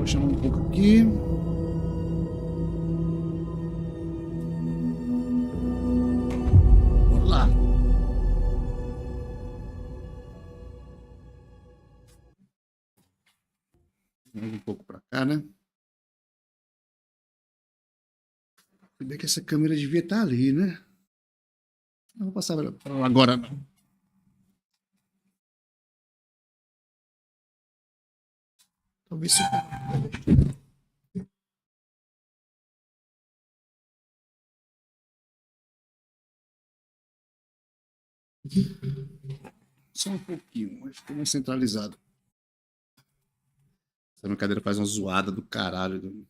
Baixando um pouco aqui. Vamos lá. Mais um pouco para cá, né? Se bem que essa câmera devia estar ali, né? Não vou passar para lá agora, não. Talvez se... Só um pouquinho, acho que mais centralizado. Essa brincadeira faz uma zoada do caralho.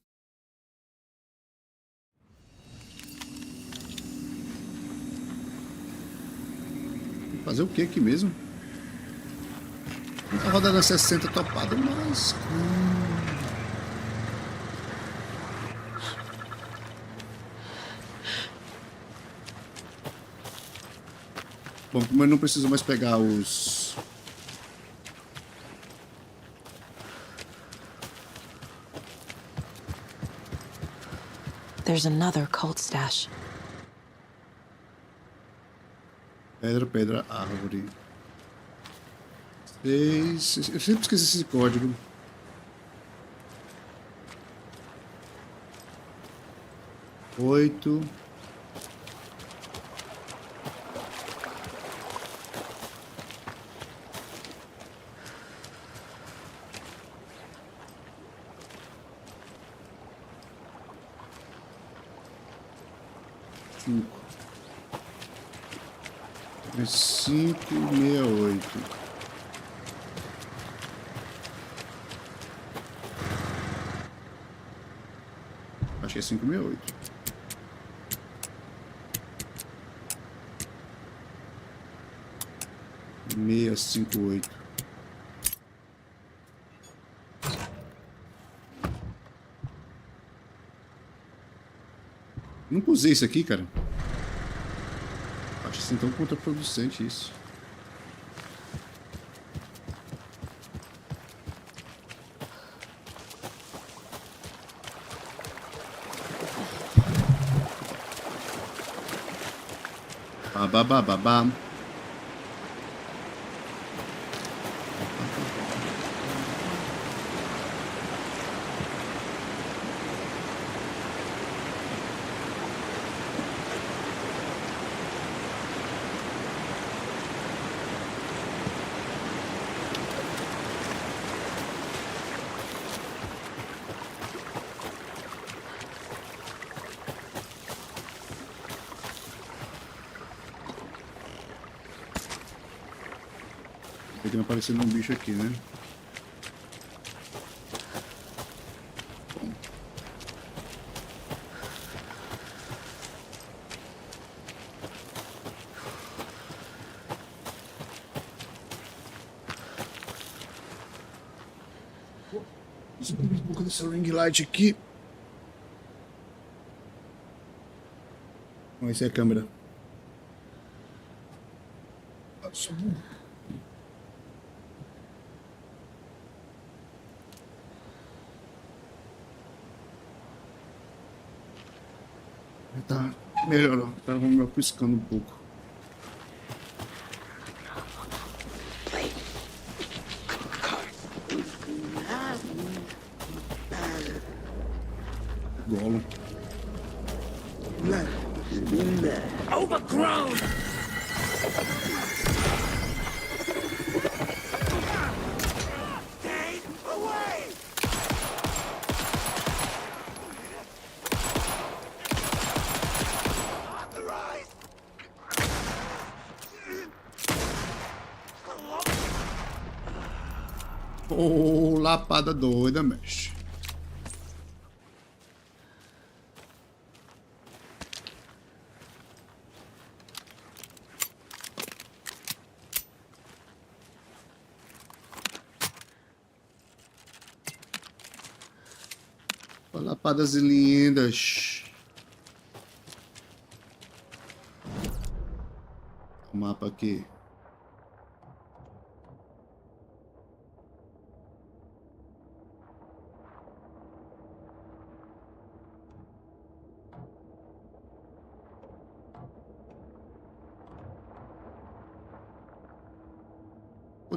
Fazer o que aqui mesmo? Não tá rodando a 60 topado, mas... Bom, como eu não preciso mais pegar os... There's another cult stash. Pedra, árvore. 6... Eu sempre esqueço esse código. 8... 5. 568. Acho que é 568. Meia 58. Nunca usei isso aqui, cara. Acho assim tão contraproducente isso. Bababababam. Tem aparecendo um bicho aqui, né? Bom. Subir um pouco dessa ring light aqui. Vamos ver se é a câmera. Subiu. Tá, melhorou. Tá me ofuscando um pouco. Golo. Overgrown! Stay away! Authorized! Oh, lapada doida, mexe. Lapadas lindas. O mapa aqui.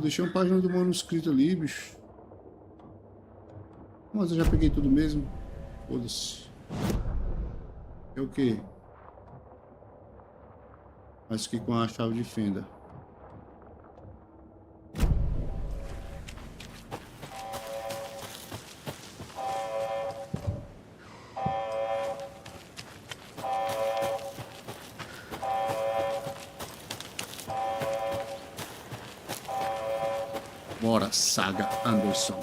Pô, deixei uma página do manuscrito ali, bicho. Mas eu já peguei tudo mesmo. Foda-se. É o quê? Acho que com a chave de fenda. Bora, Saga Anderson.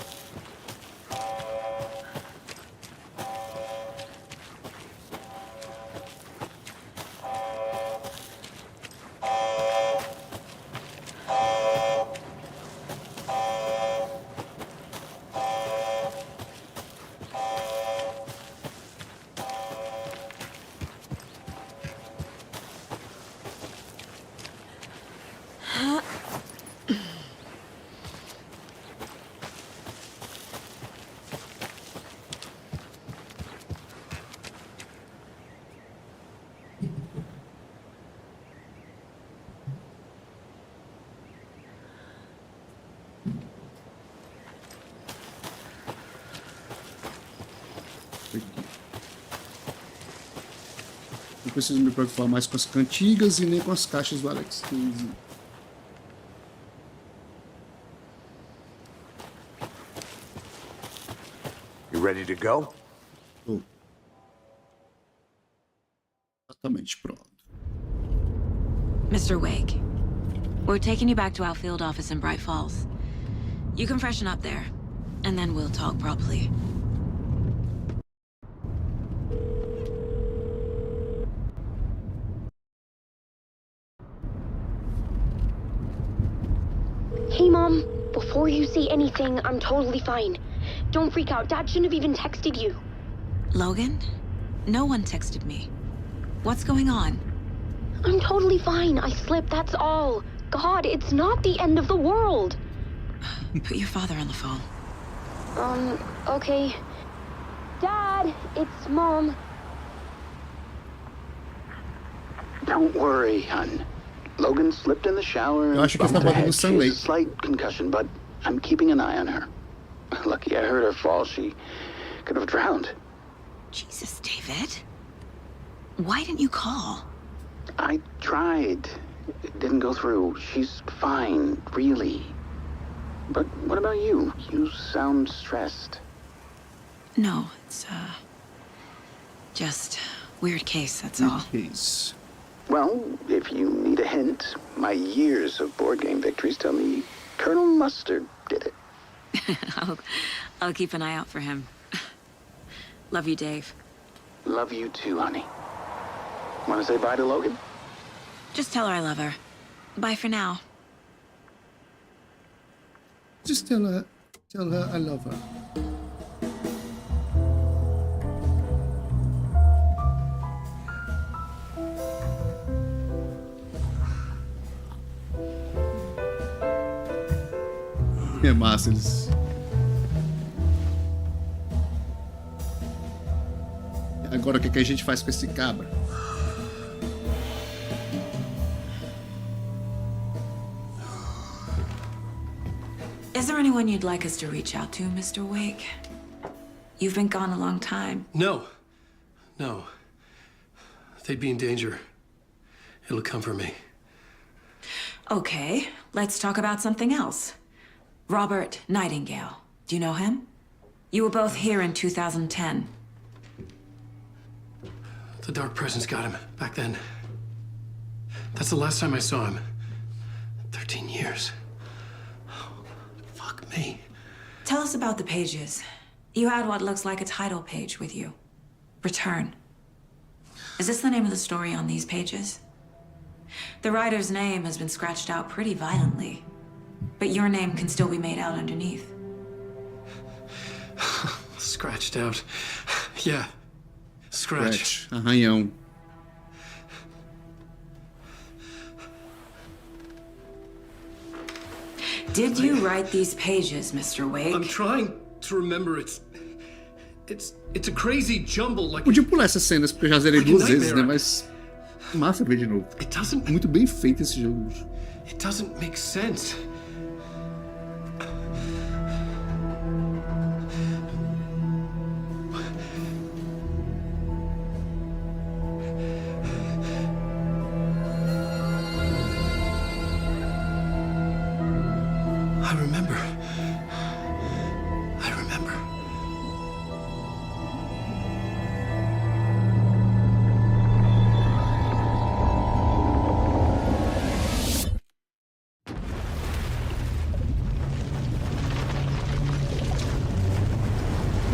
Não preciso me preocupar mais com as cantigas e nem com as caixas do Rx550xt. You ready to go? Oh. Exatamente pronto. Mr. Wake, we're taking you back to our field office in Bright Falls. You can freshen up there, and then we'll talk properly. Hey, Mom. Before you say anything, I'm totally fine. Don't freak out. Dad shouldn't have even texted you. Logan? No one texted me. What's going on? I'm totally fine. I slipped, that's all. God, it's not the end of the world. Put your father on the phone. Okay. Dad, it's Mom. Don't worry, hon. Logan slipped in the shower Eu and acho que essa bumped her bota no head. She Stanley. has a slight concussion, but I'm keeping an eye on her. Lucky I heard her fall. She could have drowned. Jesus, David. Why didn't you call? I tried. It didn't go through. She's fine, really. But what about you? You sound stressed. No, it's, just weird case, that's all. Case. Well, if you need a hint, my years of board game victories tell me Colonel Mustard did it. I'll keep an eye out for him. Love you, Dave. Love you too, honey. Want to say bye to Logan? Just tell her I love her. Bye for now. Just tell her I love her. É massa eles. Agora o que a gente faz com esse cabra? Is there anyone you'd like us to reach out to, Mr. Wake? You've been gone a long time. No. They'd be in danger. It'll come for me. Okay, let's talk about something else. Robert Nightingale. Do you know him? You were both here in 2010. The Dark Presence got him back then. That's the last time I saw him. 13 years. Oh, fuck me. Tell us about the pages. You had what looks like a title page with you. Return. Is this the name of the story on these pages? The writer's name has been scratched out pretty violently, but your name can still be made out underneath. Scratched out. Yeah. Scratch. Arranhão. Did you write these pages, Mr. Wake? I'm trying to remember. It's a crazy jumble like. Podia pular essas cenas porque eu já zerei duas vezes, né? Mas massa ver de novo. It doesn't. Muito bem feito esse jogo. It doesn't make sense.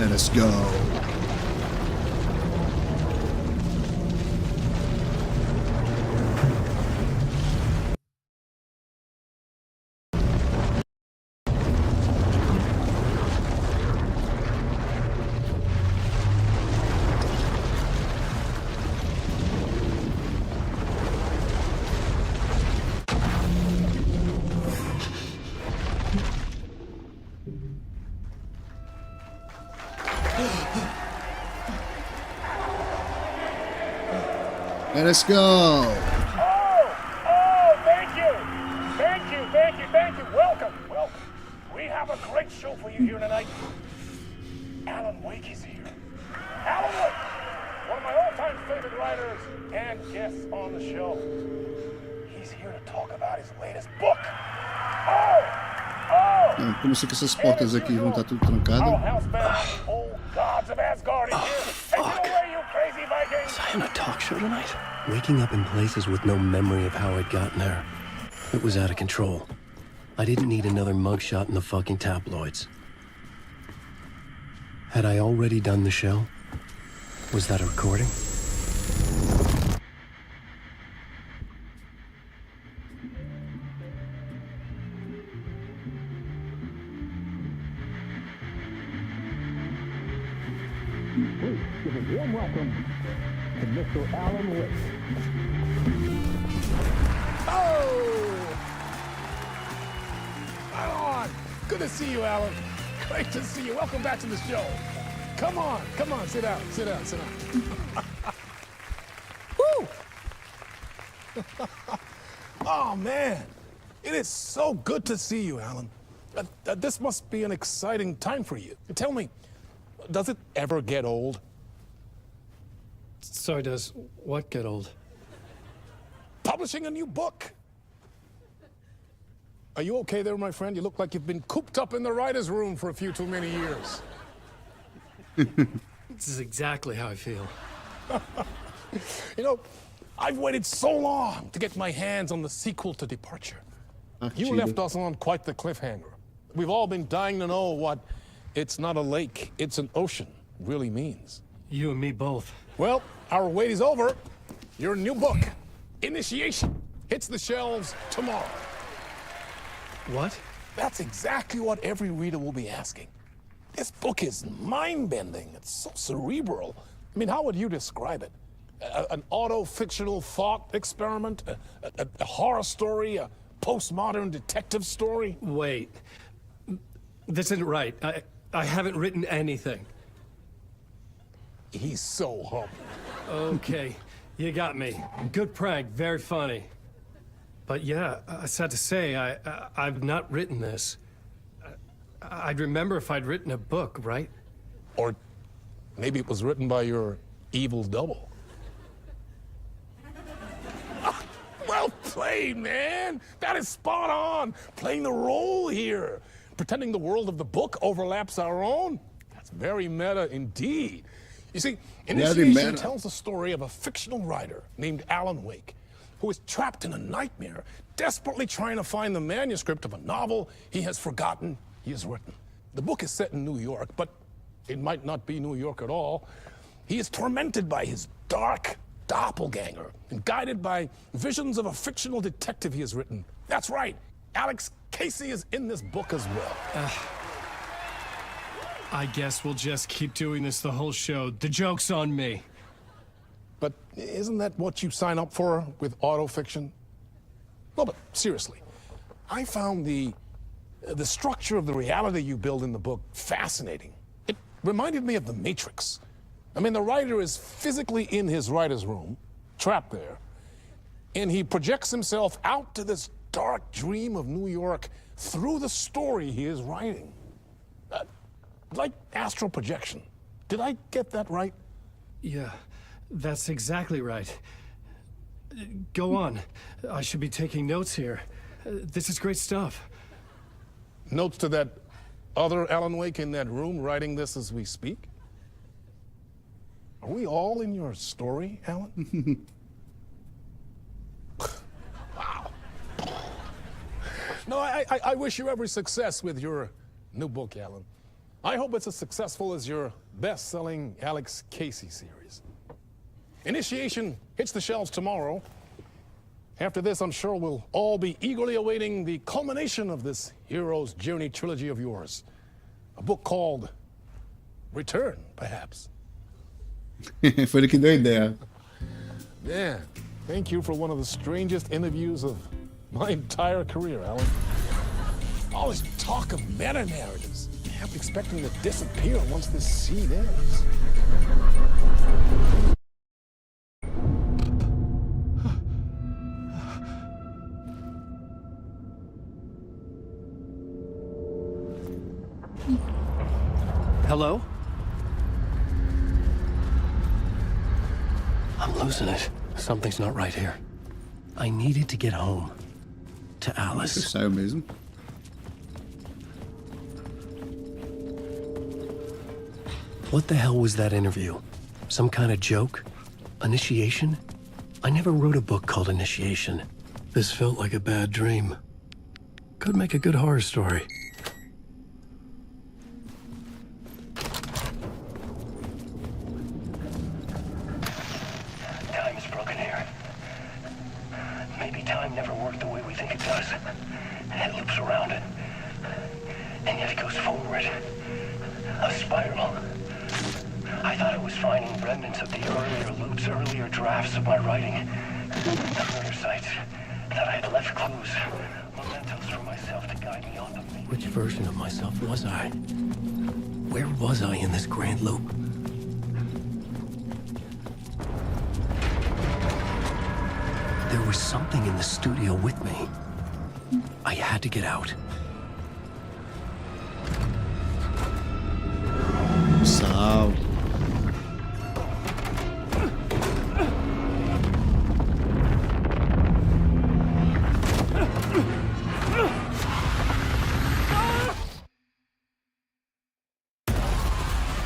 Let us go. Let us go. Oh, thank you. Thank you, thank you, thank you. Welcome, welcome. We have a great show for you here tonight. Alan Wake is here. Alan Wake, one of my all-time favorite writers and guests on the show. He's here to talk about his latest book. Não, como sei que essas portas aqui vão estar tudo trancadas. Our housebound old gods of Asgard is here. Take it away, you crazy Vikings. Was I on a talk show tonight? Waking up in places with no memory of how I'd gotten there. It was out of control. I didn't need another mugshot in the fucking tabloids. Had I already done the show? Was that a recording? Please give a warm welcome to Mr. Alan Wake. Oh! Alan! Good to see you, Alan. Great to see you. Welcome back to the show. Come on, sit down, sit down, sit down. Woo! Oh, man. It is so good to see you, Alan. This must be an exciting time for you. Tell me, does it ever get old? Sorry, does what get old? Publishing a new book. Are you okay there, my friend? You look like you've been cooped up in the writer's room for a few too many years. This is exactly how I feel. You know, I've waited so long to get my hands on the sequel to Departure. You left us on quite the cliffhanger. We've all been dying to know what "it's not a lake, it's an ocean" really means. You and me both. Well, our wait is over. Your new book, Initiation, hits the shelves tomorrow. What? That's exactly what every reader will be asking. This book is mind-bending. It's so cerebral. I mean, how would you describe it? An auto-fictional thought experiment? A horror story? A postmodern detective story? Wait. This isn't right. I haven't written anything. He's so humble. Okay, you got me. Good prank, very funny. But yeah, sad to say, I've not written this. I'd remember if I'd written a book, right? Or maybe it was written by your evil double. Well played, man. That is spot on. Playing the role here. Pretending the world of the book overlaps our own. That's very meta indeed. You see, Initiation tells the story of a fictional writer named Alan Wake, who is trapped in a nightmare, desperately trying to find the manuscript of a novel he has forgotten he has written. The book is set in New York, but it might not be New York at all. He is tormented by his dark doppelganger and guided by visions of a fictional detective he has written. That's right, Alex Casey is in this book as well. I guess we'll just keep doing this the whole show. The joke's on me. But isn't that what you sign up for with autofiction? No, but seriously, I found the structure of the reality you build in the book fascinating. It reminded me of The Matrix. I mean, the writer is physically in his writer's room, trapped there, and he projects himself out to this dark dream of New York through the story he is writing. Like astral projection. Did I get that right? Yeah, that's exactly right. Go on. I should be taking notes here. This is great stuff. Notes to that other Alan Wake in that room writing this as we speak? Are we all in your story, Alan? Wow. No, I wish you every success with your new book, Alan. I hope it's as successful as your best-selling Alex Casey series. Initiation hits the shelves tomorrow. After this, I'm sure we'll all be eagerly awaiting the culmination of this hero's journey trilogy of yours. A book called Return, perhaps. Foi ele que deu a ideia. Yeah, thank you for one of the strangest interviews of my entire career, Alan. All this talk of meta-narratives. I'm expecting to disappear once this scene ends. Hello? I'm losing it. Something's not right here. I needed to get home. To Alice. Isso saiu mesmo. What the hell was that interview? Some kind of joke? Initiation? I never wrote a book called Initiation. This felt like a bad dream. Could make a good horror story. Time is broken here. Maybe time never worked the way we think it does. It loops around it. And yet it goes forward. A spiral. I thought I was finding remnants of the earlier loops, earlier drafts of my writing. The murder sites. That I had left clues. Mementos for myself to guide me on the main. Which version of myself was I? Where was I in this grand loop? There was something in the studio with me. I had to get out. Sal.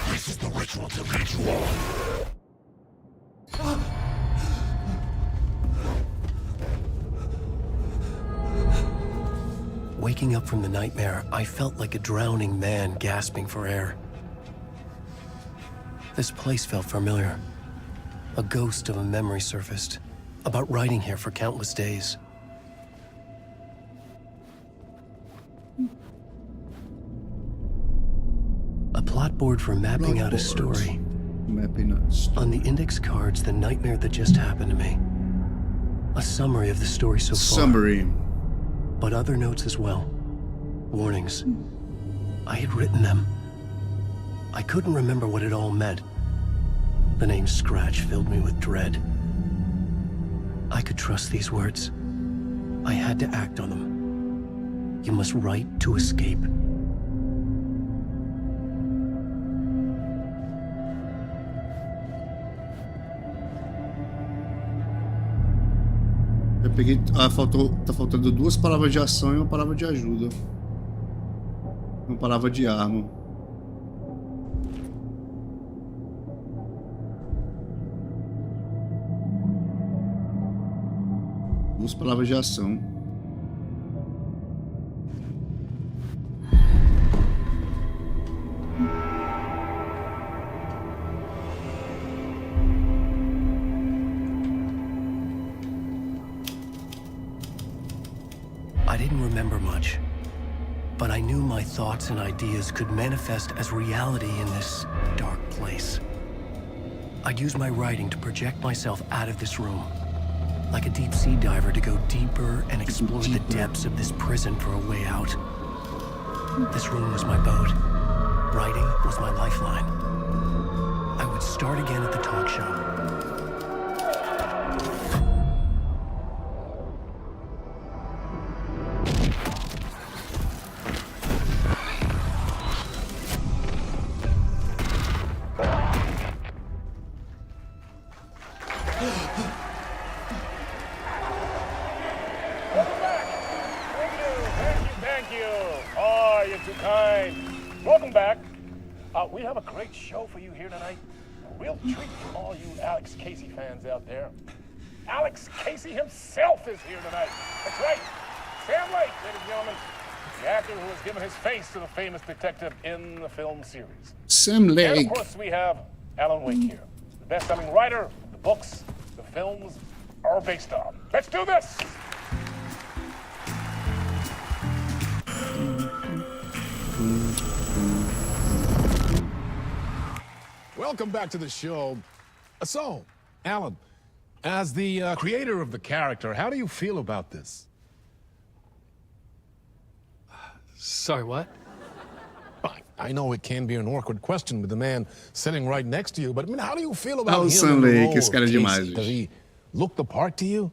This is the ritual to lead you on. Waking up from the nightmare, I felt like a drowning man gasping for air. This place felt familiar. A ghost of a memory surfaced, about writing here for countless days. A plot board for mapping out a story. Mapping out a story. On the index cards, the nightmare that just happened to me. A summary of the story so far. Summary. But other notes as well. Warnings. I had written them. I couldn't remember what it all meant. The name Scratch filled me with dread. I could trust these words. I had to act on them. You must write to escape. Eu peguei. Ah, tá faltando 2 palavras de ação e 1 palavra de ajuda. 1 palavra de arma. Duas palavras de ação. I didn't remember much, but I knew my thoughts and ideas could manifest as reality in this dark place. I'd use my writing to project myself out of this room, like a deep-sea diver to go deeper and explore the depths of this prison for a way out. This room was my boat. Writing was my lifeline. I would start again at the talk show. Thank you. Oh, you're too kind. Welcome back. We have a great show for you here tonight. A real treat for all you Alex Casey fans out there. Alex Casey himself is here tonight. That's right. Sam Lake, ladies and gentlemen. the actor who has given his face to the famous detective in the film series. Sam And Lake. of course, we have Alan Wake here, the best-selling writer, the books, the films are based on. Let's do this! Welcome back to the show. So, Alan, as the creator of the character, how do you feel about this? Sorry, what? I know it can be an awkward question with the man sitting right next to you, but I mean, how do you feel about Ah, o him Sam in the Lake, role esse of cara é Casey? demais, Does bicho. he look the part to you?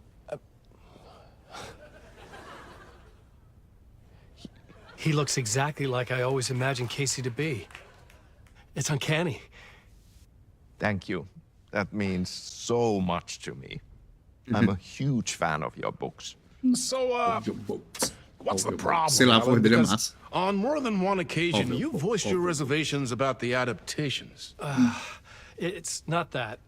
He looks exactly like I always imagined Casey to be. It's uncanny. Thank you. That means so much to me. I'm a huge fan of your books. So, what's the problem, Sei lá, a voz Alan? dele é Because massa. on more than one occasion, Óbvio, you've voiced your óbvio. reservations about the adaptations. It's not that.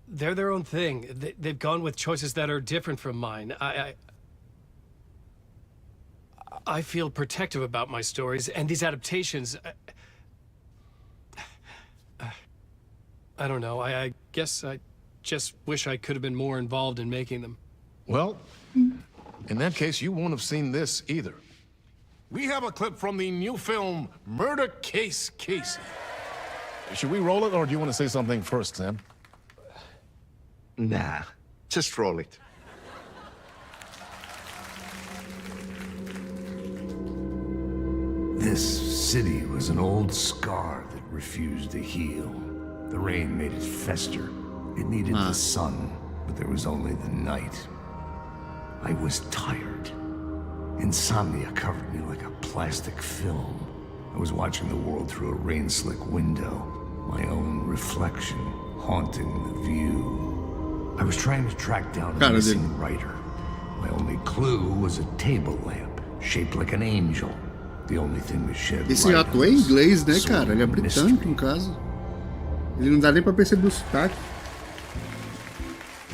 They're their own thing. They've gone with choices that are different from mine. I feel protective about my stories, and these adaptations... I don't know. I guess I just wish I could have been more involved in making them. Well, in that case, you won't have seen this either. We have a clip from the new film, Murder Case Casey. Should we roll it, or do you want to say something first, Sam? Nah, just roll it. This city was an old scar that refused to heal. The rain made it fester. It needed the sun, but there was only the night. I was tired. Insomnia covered me like a plastic film. I was watching the world through a rain-slick window, my own reflection haunting the view. I was trying to track down a missing writer. My only clue was a table lamp, shaped like an angel. The only thing that shed Esse light ator é on this inglês, né, sordid cara? Ele é britânico, mystery. no caso. Ele não dá nem pra perceber o sotaque.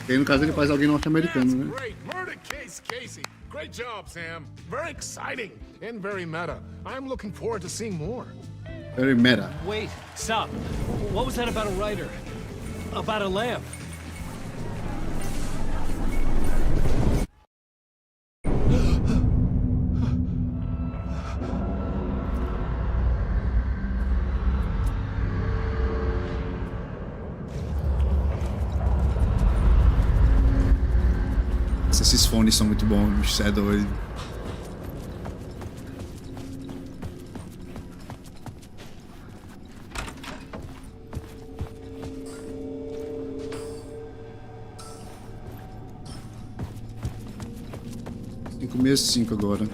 E aí, no caso, ele faz alguém norte-americano, né? Great, Murder Case Casey. Great job, Sam. Very exciting and very meta. I'm looking forward to seeing more. Very meta. Wait, stop. What was that about a writer? About a lamp? Esses fones são muito bons, bicho, cê é doido. Começo 5 agora.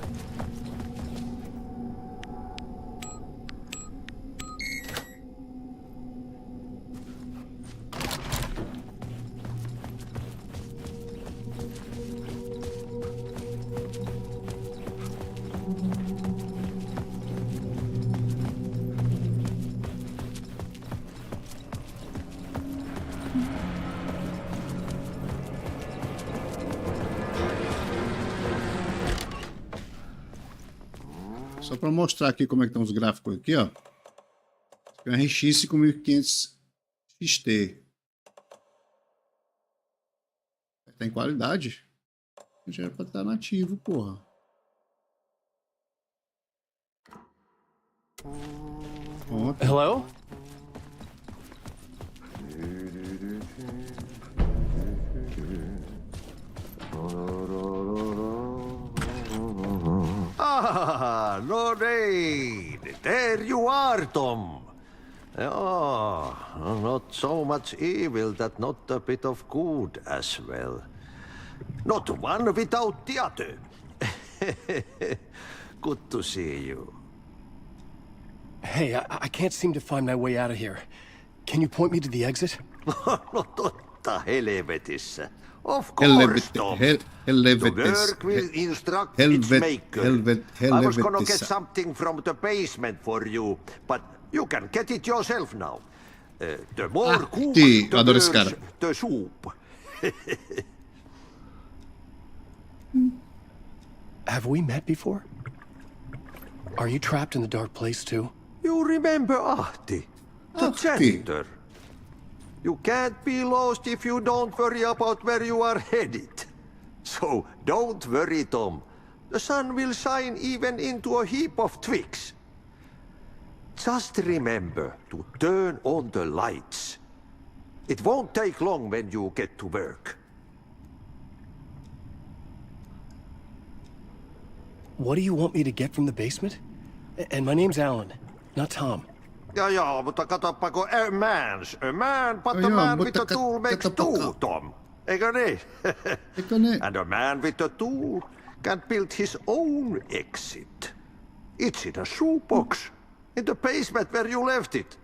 Só para mostrar aqui como é que estão os gráficos aqui, ó. É um Rx550xt. Tá em qualidade. Já era para estar nativo, porra. Pronto. Hello? Ah, Lorraine! There you are, Tom. Oh, not so much evil that not a bit of good as well. Not one without the other. Good to see you. Hey, I can't seem to find my way out of here. Can you point me to the exit? No totta helvetissä. Of course, Tom. The work will instruct its maker. I was gonna get something from the basement for you, but you can get it yourself now. The more cooked, the adoro esse cara. worse the soup. Have we met before? Are you trapped in the dark place too? You remember Ahti, the janitor? You can't be lost if you don't worry about where you are headed. So don't worry, Tom. The sun will shine even into a heap of twigs. Just remember to turn on the lights. It won't take long when you get to work. What do you want me to get from the basement? And my name's Alan, not Tom. Ja, mutta katsoppa, kun a man, but the man with the tool makes two, Tom. Eikö niin? Eikö ne? And a man with the tool can build his own exit. It's in a shoebox, in the basement where you left it.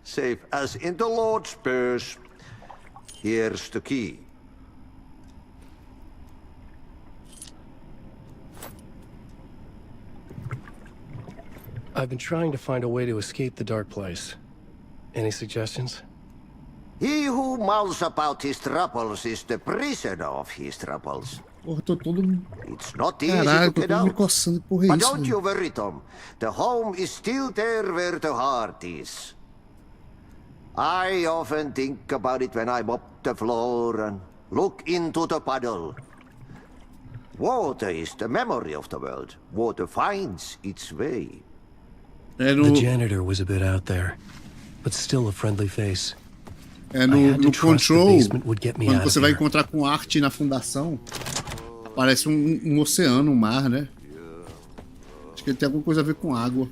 Safe as in the Lord's purse. Here's the key. I've been trying to find a way to escape the dark place. Any suggestions? He who mouths about his troubles is the prisoner of his troubles. Porra, tô todo. It's not easy Caralho, to tô get todo me out. coçando. Porra, é But isso, don't mano? you worry, Tom. The home is still there where the heart is. I often think about it when I mop the floor and look into the puddle. Water is the memory of the world. Water finds its way. É The no, janitor was a bit out there, but still a friendly face. é no, I had to no trust the Control, basement would get me quando out of você vai here. encontrar com arte na fundação, aparece um oceano, um mar, né? Acho que ele tem alguma coisa a ver com água.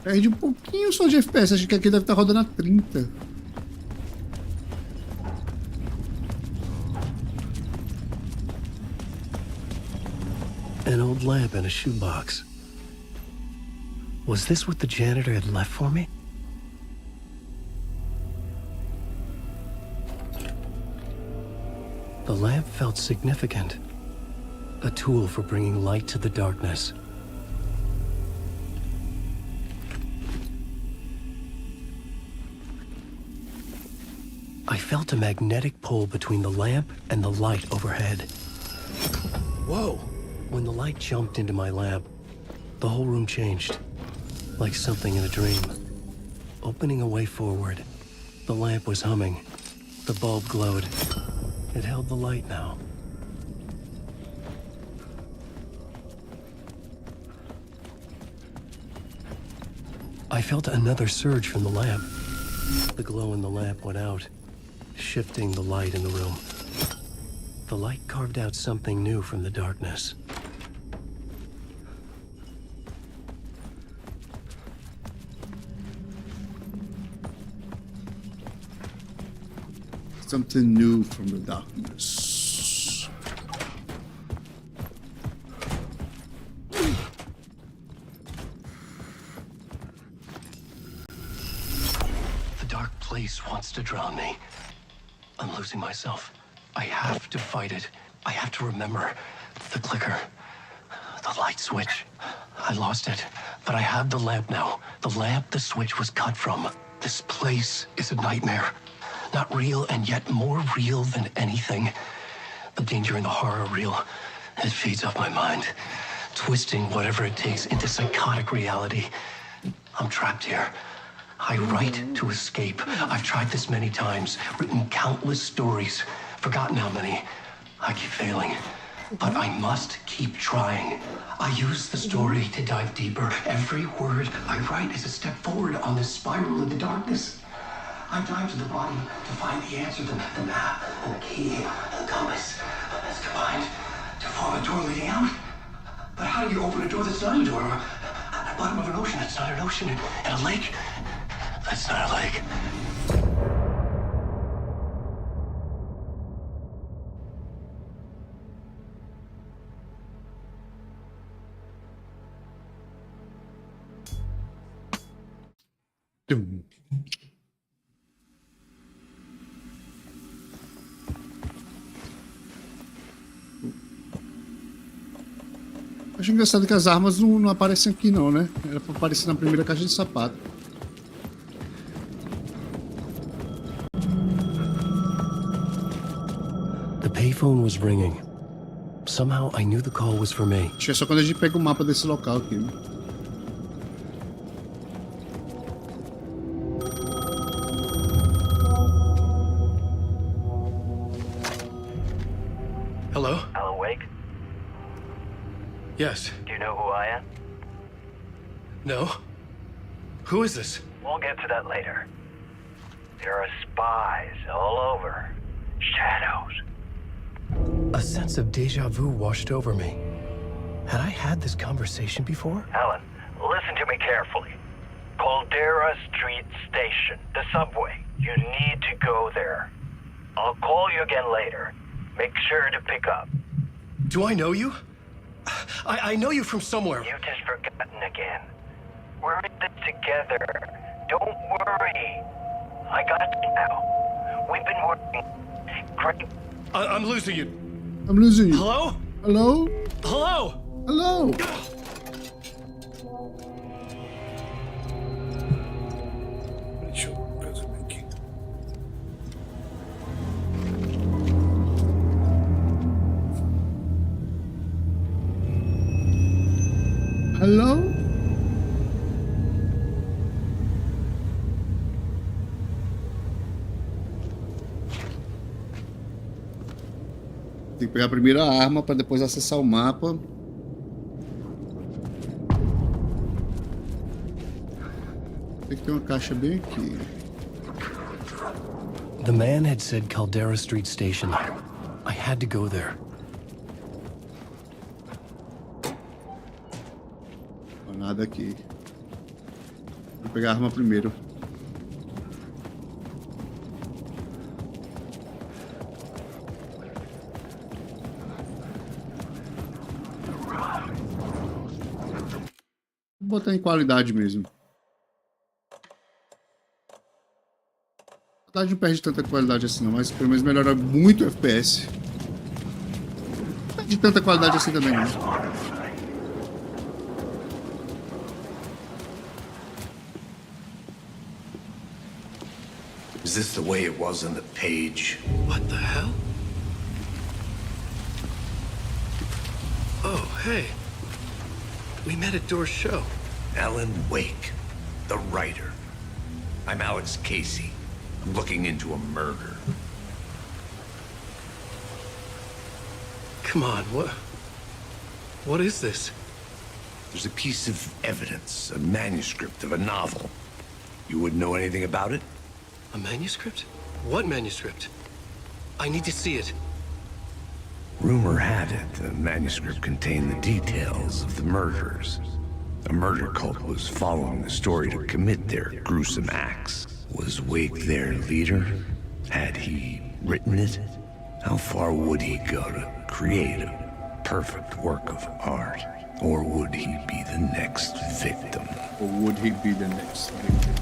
Perde um pouquinho só de FPS, acho que aqui deve estar rodando a 30. An old lamp in a shoebox. Was this what the janitor had left for me? The lamp felt significant. A tool for bringing light to the darkness. I felt a magnetic pull between the lamp and the light overhead. Whoa! When the light jumped into my lamp, the whole room changed, like something in a dream. Opening a way forward, the lamp was humming. The bulb glowed. It held the light now. I felt another surge from the lamp. The glow in the lamp went out, shifting the light in the room. The light carved out something new from the darkness. Something new from the darkness. The dark place wants to drown me. I'm losing myself. I have to fight it. I have to remember. The clicker. The light switch. I lost it. But I have the lamp now. The lamp the switch was cut from. This place is a nightmare. Not real, and yet more real than anything. The danger and the horror real. It feeds off my mind, twisting whatever it takes into psychotic reality. I'm trapped here. I write to escape. I've tried this many times, written countless stories, forgotten how many. I keep failing, but I must keep trying. I use the story to dive deeper. Every word I write is a step forward on this spiral into darkness. I dive to the bottom to find the answer, the map, and the key, and the compass. It's combined to form a door leading out. But how do you open a door that's not a door? At the bottom of an ocean that's not an ocean, and a lake that's not a lake. Dum, Acho engraçado que as armas não aparecem aqui não, né? Era pra aparecer na primeira caixa de sapato. The payphone was ringing. Somehow I knew the call was for me. Acho que é só quando a gente pega o mapa desse local aqui, né? Hello? Alan Wake? Yes. Do you know who I am? No? Who is this? We'll get to that later. There are spies all over. Shadows. A sense of deja vu washed over me. Had I had this conversation before? Alan, listen to me carefully. Caldera Street Station, the subway. You need to go there. I'll call you again later. Make sure to pick up. Do I know you? I know you from somewhere. You've just forgotten again. We're in this together. Don't worry. I got you now. We've been working. Great. I'm losing you. I'm losing you. Hello? Hello? Hello? Hello? Hello? Tem que pegar a primeira arma para depois acessar o mapa. Tem que ter uma caixa bem aqui. The man had said Caldera Street Station. I had to go there. Não, nada aqui. Vou pegar a arma primeiro. Vou botar em qualidade mesmo. A qualidade não perde tanta qualidade assim não, mas pelo menos melhora muito o FPS. Não perde tanta qualidade assim também não. Is this the way it was on the page? What the hell? Oh, hey. We met at Door's show. Alan Wake, the writer. I'm Alex Casey. I'm looking into a murder. Come on, what is this? There's a piece of evidence, a manuscript of a novel. You wouldn't know anything about it? A manuscript? What manuscript? I need to see it. Rumor had it the manuscript contained the details of the murders. A murder cult was following the story to commit their gruesome acts. Was Wake their leader? Had he written it? How far would he go to create a perfect work of art? Or would he be the next victim? Or would he be the next victim?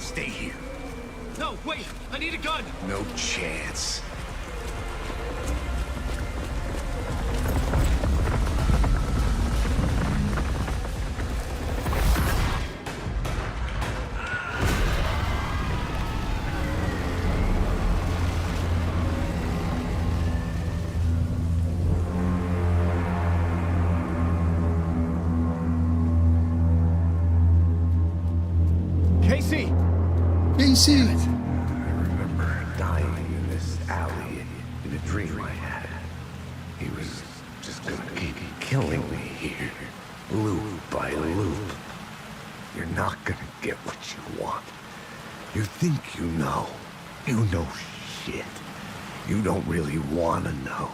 Stay here. No, wait! I need a gun! No chance. Casey! Casey! I remember dying in this alley in a dream I had. He was just gonna keep killing me here, loop by loop. You're not gonna get what you want. You think you know. You know shit. You don't really wanna know.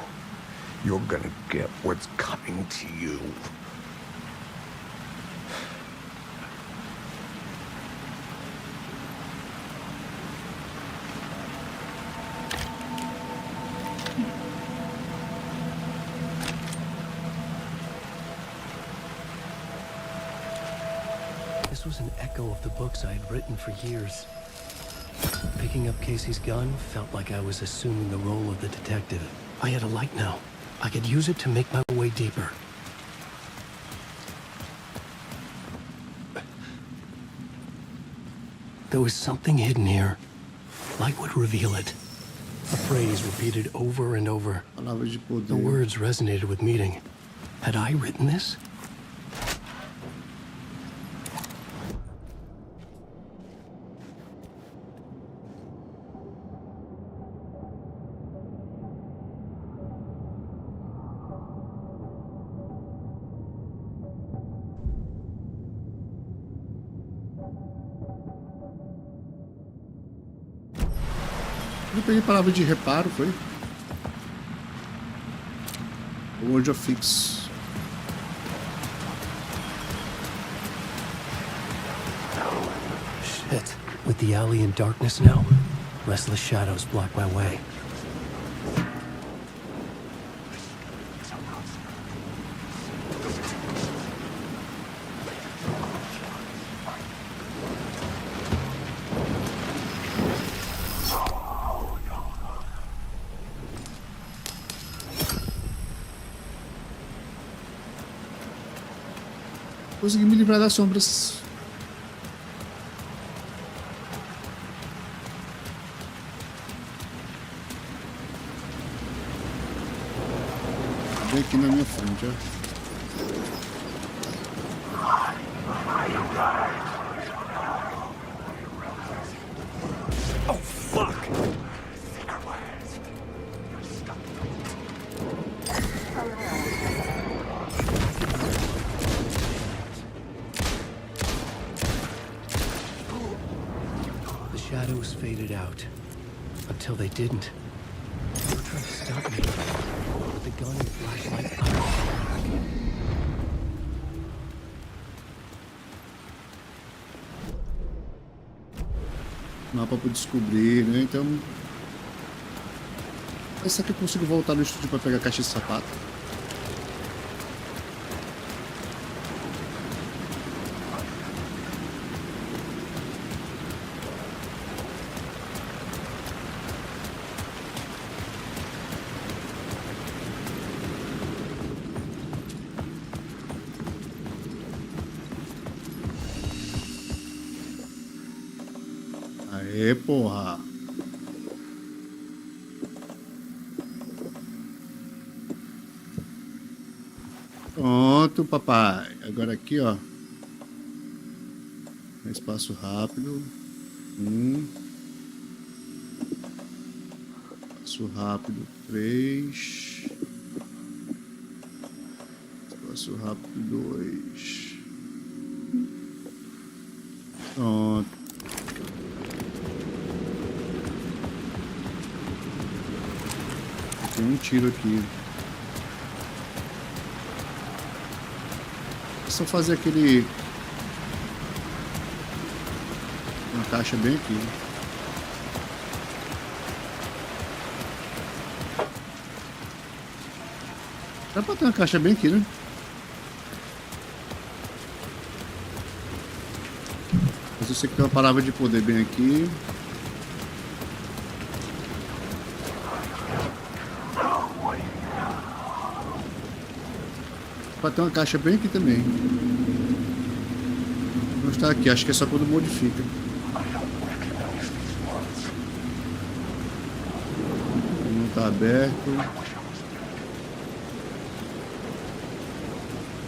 You're gonna get what's coming to you. This was an echo of the books I had written for years. Picking up Casey's gun felt like I was assuming the role of the detective. I had a light now. I could use it to make my way deeper. There was something hidden here. Light would reveal it. A phrase repeated over and over. The words resonated with meaning. Had I written this? Eu peguei palavra de reparo, foi? Word of Fix. Shit. With the alley in darkness now, restless shadows block my way. Consegui me livrar das sombras. Vem aqui na minha frente, ó. Oh, fuck! The shadows faded out. Until they didn't. They were trying to stop me. With the gun and flashlight out. Mapa para descobrir, né? Então... Será que eu consigo voltar no estúdio para pegar a caixa de sapato? Aê, porra! Pronto, papai. Agora aqui, ó. Espaço rápido. Espaço rápido 3. Espaço rápido 2. Pronto. Tem um tiro aqui. É só fazer aquele... Uma caixa bem aqui. Dá pra ter uma caixa bem aqui, né? Mas eu sei que tem uma palavra de poder bem aqui. Pode ter uma caixa bem aqui também. Não está aqui, acho que é só quando modifica. Não está aberto.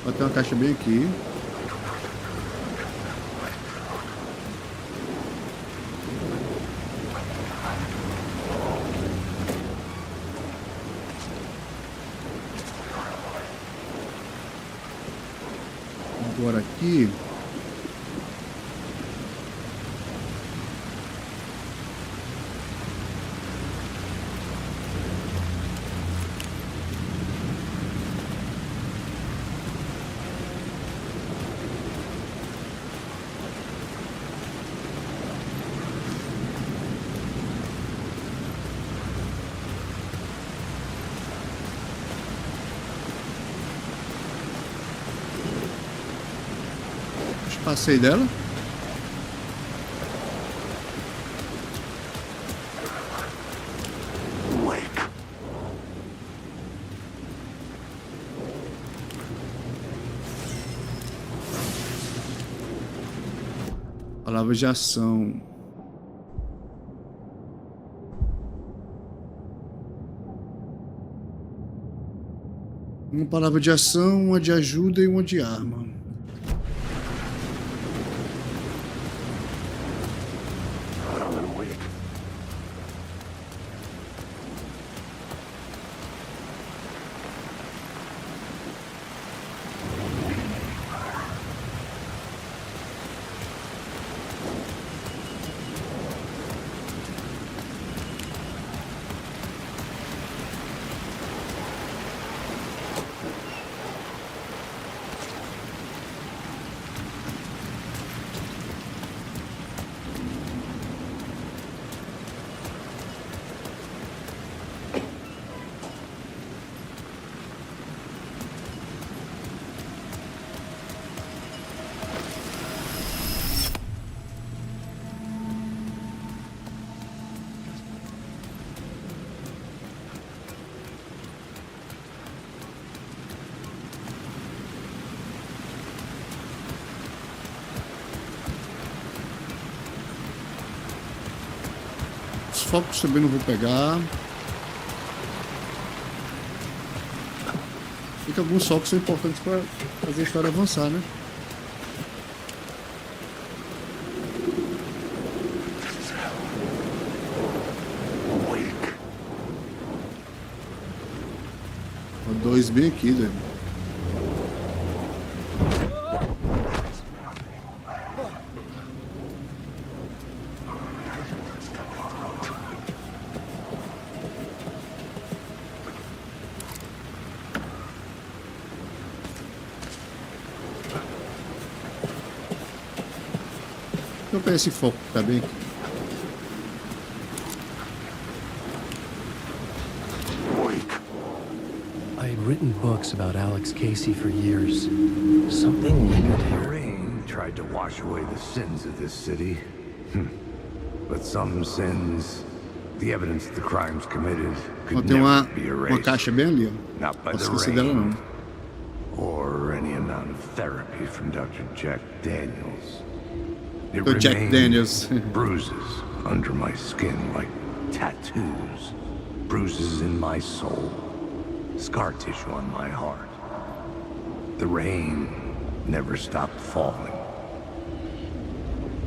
Pode ter uma caixa bem aqui. Agora aqui. Passei dela. Palavra de ação. Uma palavra de ação, uma de ajuda e uma de arma. Os focos também não vou pegar. E que alguns focos são importantes para fazer a história avançar, né? Ó, dois bem aqui, né? Deixa eu pegar esse foco, tá bem? I had written books about Alex Casey for years. Something lingered here. Rain tried to wash away the sins of this city. But some sins, the evidence of the crimes committed, could Tem never be uma erased. caixa bem ali, ó. Not by Posso the esquecer dela, rain, não. or any amount of therapy from Dr. Jack Daniels. It Dr. Jack remains Daniels. bruises under my skin like tattoos. Bruises in my soul. Scar tissue on my heart. The rain never stopped falling.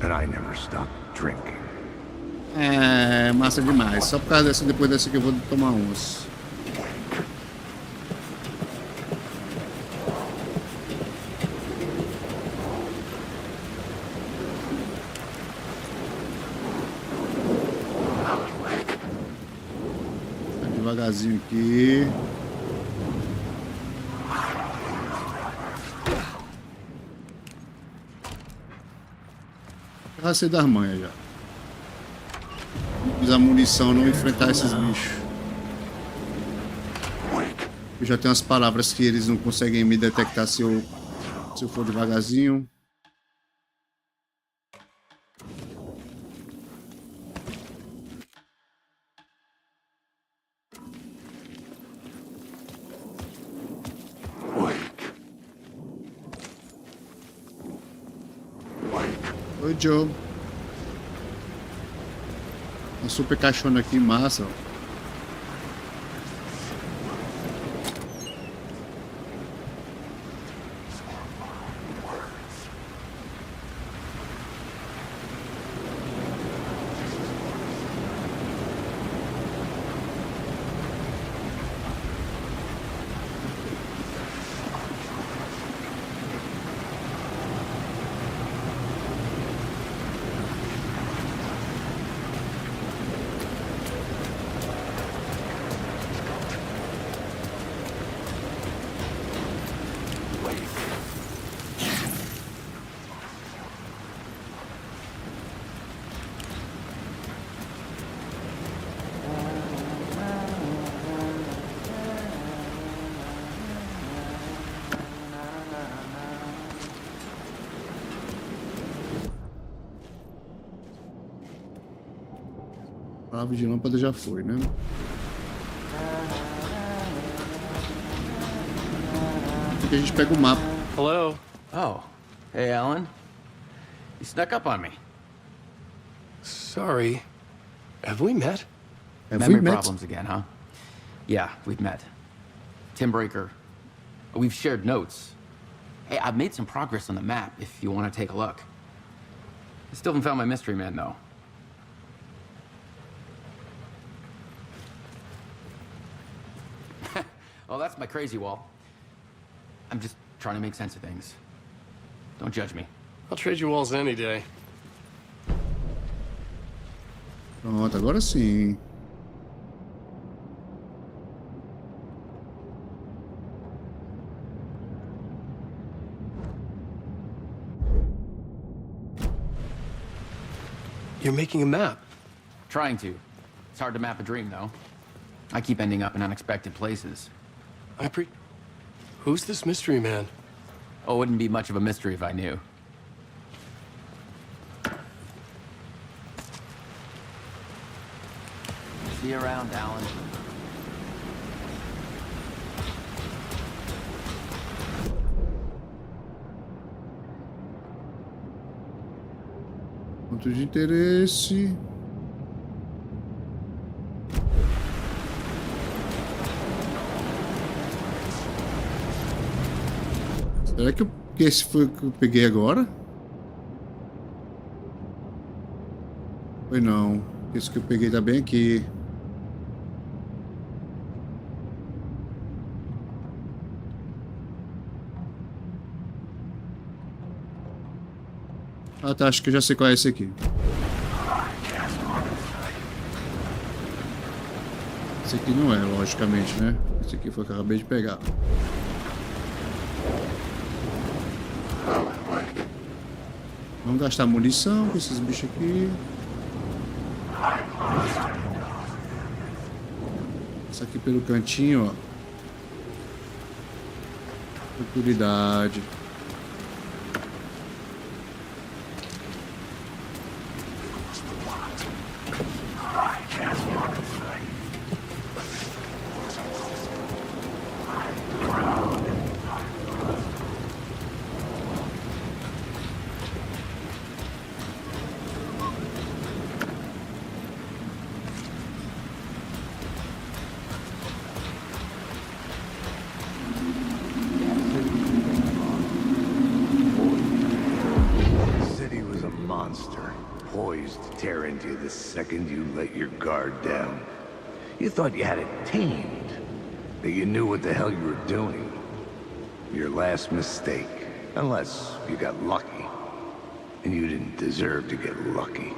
And I never stopped drinking. É, massa demais. Só por causa dessa, depois dessa que eu vou tomar umas. Tá devagarzinho aqui. Já sei das manhas já. Usar munição, não enfrentar esses bichos. Eu já tenho as palavras que eles não conseguem me detectar se eu for devagarzinho. Oi, Joe. Uma super caixona aqui, massa. Ó. A palavra de lâmpada já foi, né? Aqui a gente pega o mapa. Hello. Oh, hey, Alan. You snuck up on me. Sorry. Have we met? Memory problems again, huh? Yeah, we've met. Tim Breaker. We've shared notes. Hey, I've made some progress on the map if you want to take a look. I still haven't found my mystery man, though. Oh, that's my crazy wall. I'm just trying to make sense of things. Don't judge me. I'll trade you walls any day. Pronto, agora sim. You're making a map. Trying to. It's hard to map a dream, though. I keep ending up in unexpected places. Who's this mystery man? Oh, it wouldn't be much of a mystery if I knew. See you around, Alan. Ponto de interesse. Será que esse foi o que eu peguei agora? Foi não. Esse que eu peguei tá bem aqui. Ah tá, acho que eu já sei qual é esse aqui. Esse aqui não é, logicamente, né? Esse aqui foi o que eu acabei de pegar. Vamos gastar munição com esses bichos aqui. Isso aqui pelo cantinho, ó. Tranquilidade. The second you let your guard down. You thought you had it tamed, that you knew what the hell you were doing. Your last mistake, unless you got lucky. And you didn't deserve to get lucky.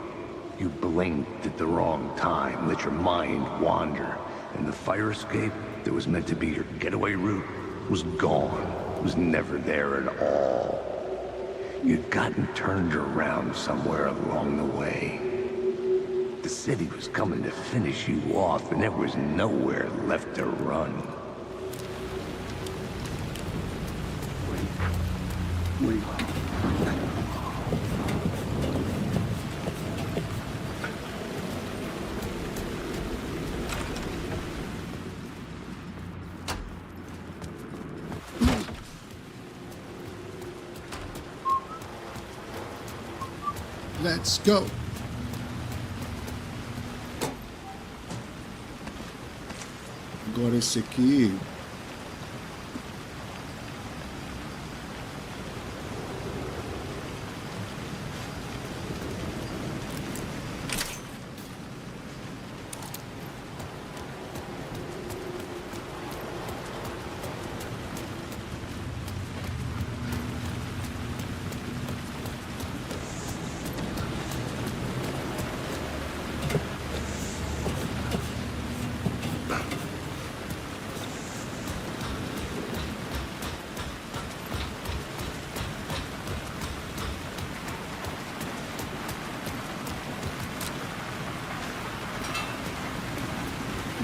You blinked at the wrong time, let your mind wander, and the fire escape that was meant to be your getaway route was gone, was never there at all. You'd gotten turned around somewhere along the way. The city was coming to finish you off, and there was nowhere left to run. Let's go. Agora esse aqui.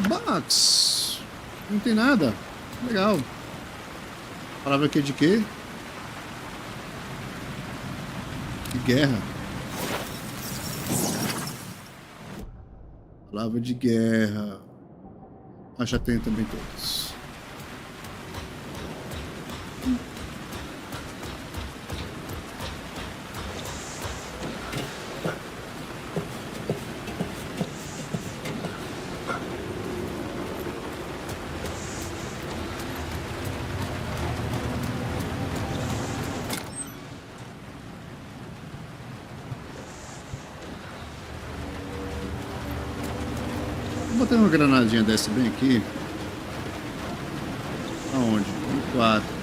Box. Não tem nada. Legal. Palavra aqui de quê? De guerra. Palavra de guerra. Ah, já tem também todas. Vou botar uma granadinha dessa bem aqui. Aonde? No 4.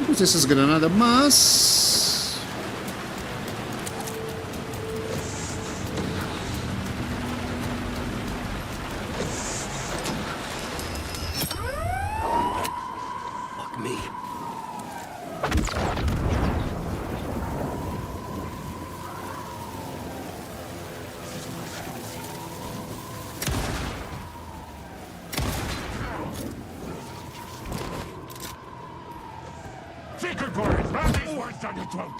Não sei essas granadas, mas... Fuck me. Secret words, not these words down your throat.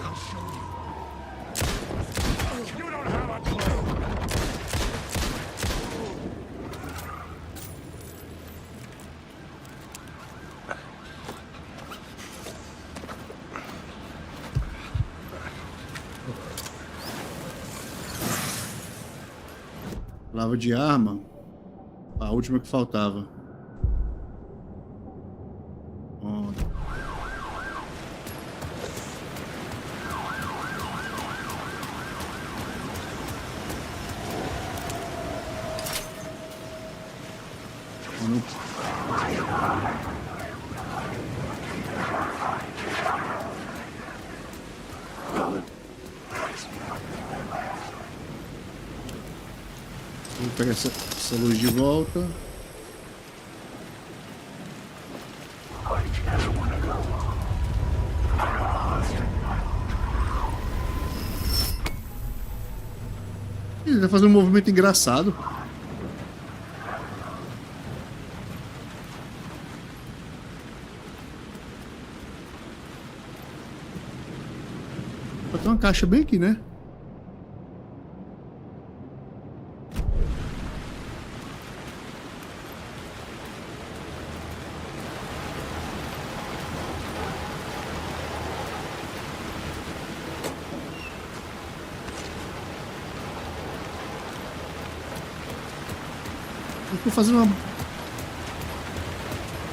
I'll show you. You don't have a clue. Lava de arma. A última que faltava. Vou pegar essa luz de volta. Ele tá fazendo um movimento engraçado. Tem uma caixa bem aqui, né? Estou fazendo um